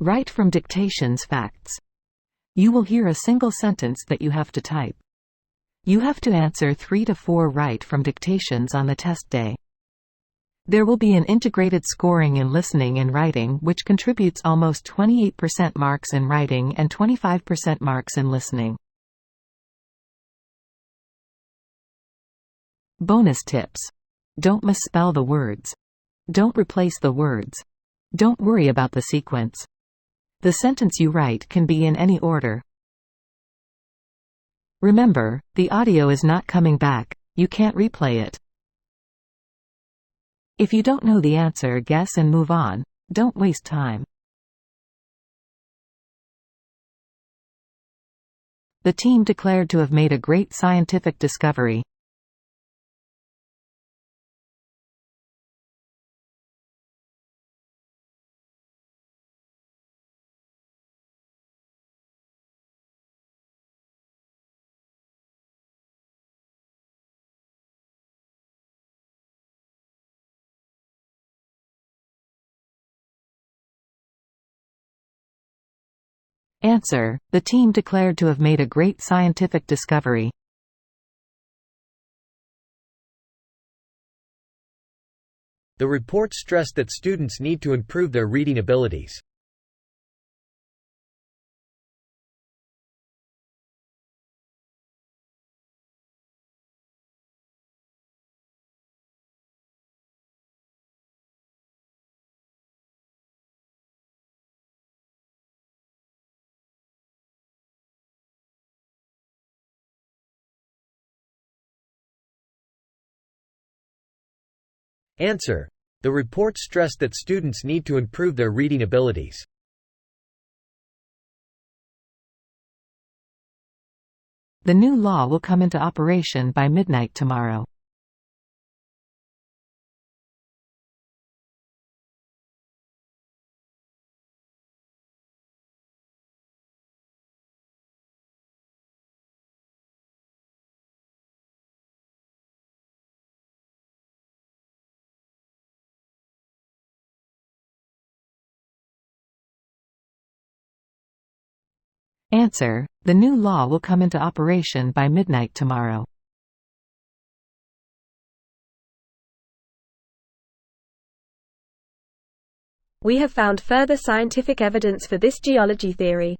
Write from Dictations facts. You will hear a single sentence that you have to type. You have to answer 3 to 4 right from dictations on the test day. There will be an integrated scoring in listening and writing which contributes almost 28% marks in writing and 25% marks in listening. Bonus tips. Don't misspell the words. Don't replace the words. Don't worry about the sequence. The sentence you write can be in any order. Remember, the audio is not coming back, you can't replay it. If you don't know the answer, guess and move on. Don't waste time. The team declared to have made a great scientific discovery. Answer: the team declared to have made a great scientific discovery. The report stressed that students need to improve their reading abilities. Answer: the report stressed that students need to improve their reading abilities. The new law will come into operation by midnight tomorrow. Answer: the new law will come into operation by midnight tomorrow. We have found further scientific evidence for this geology theory.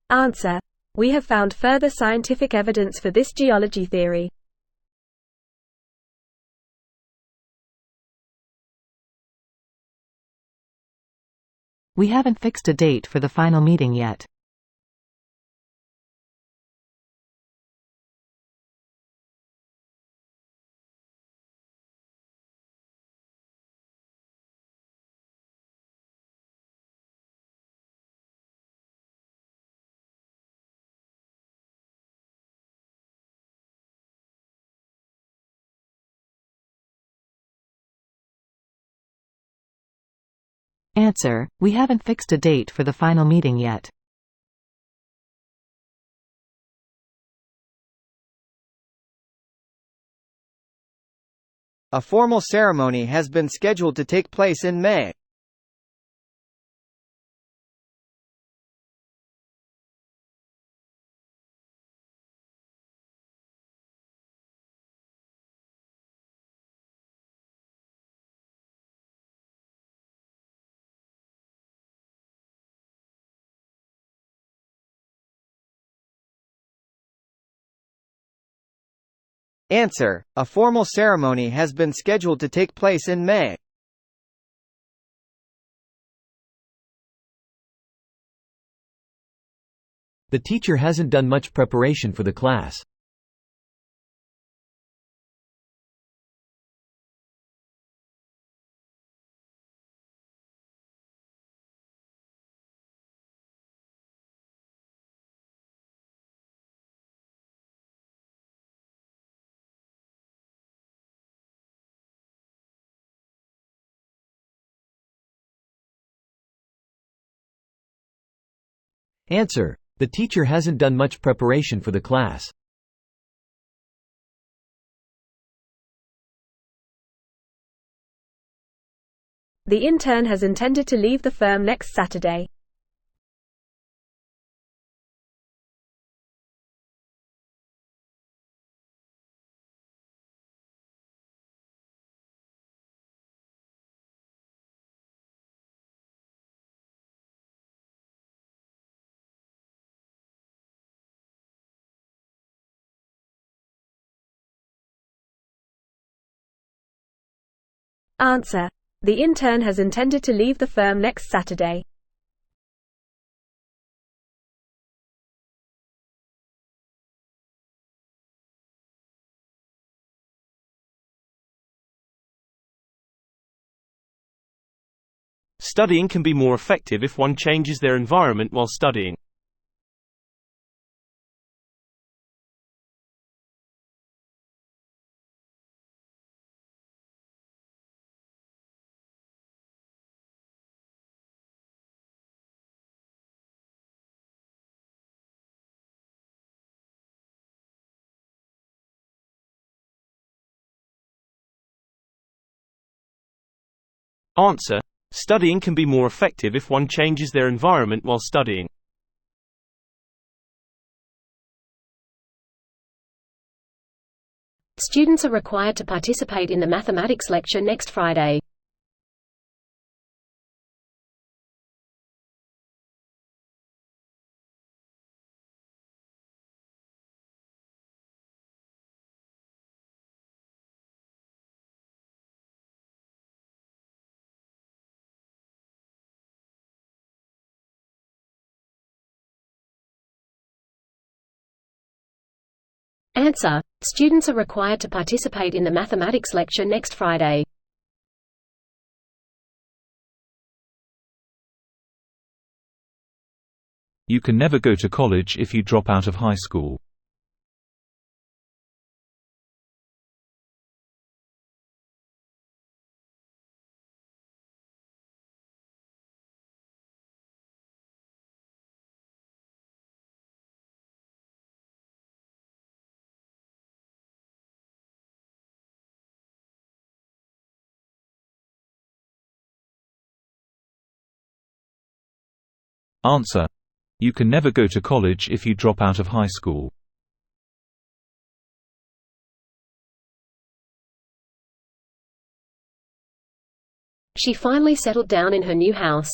Answer: we have found further scientific evidence for this geology theory. We haven't fixed a date for the final meeting yet. Answer: we haven't fixed a date for the final meeting yet. A formal ceremony has been scheduled to take place in May. Answer: a formal ceremony has been scheduled to take place in May. The teacher hasn't done much preparation for the class. Answer: the teacher hasn't done much preparation for the class. The intern has intended to leave the firm next Saturday. Answer: the intern has intended to leave the firm next Saturday. Studying can be more effective if one changes their environment while studying. Answer: studying can be more effective if one changes their environment while studying. Students are required to participate in the mathematics lecture next Friday. Answer: students are required to participate in the mathematics lecture next Friday. You can never go to college if you drop out of high school. Answer: you can never go to college if you drop out of high school. She finally settled down in her new house.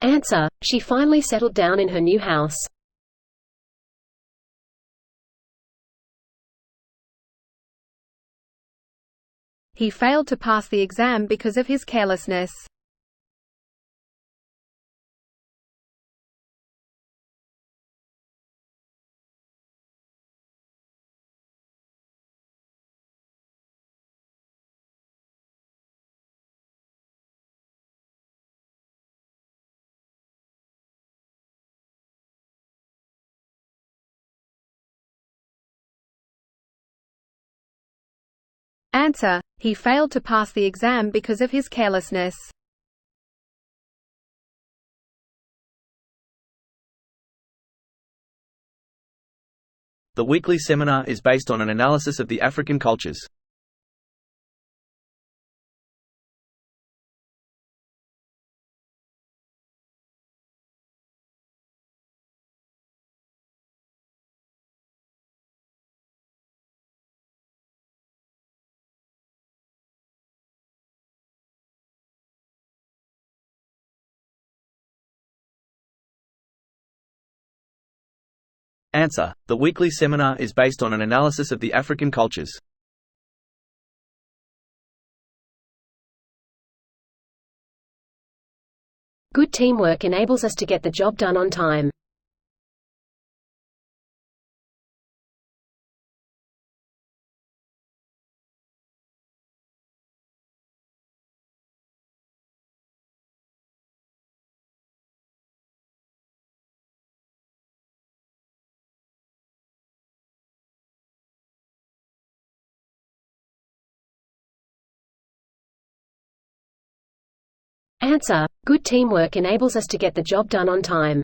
Answer: she finally settled down in her new house. He failed to pass the exam because of his carelessness. Answer: he failed to pass the exam because of his carelessness. The weekly seminar is based on an analysis of the African cultures. Answer: the weekly seminar is based on an analysis of the African cultures. Good teamwork enables us to get the job done on time. Answer: good teamwork enables us to get the job done on time.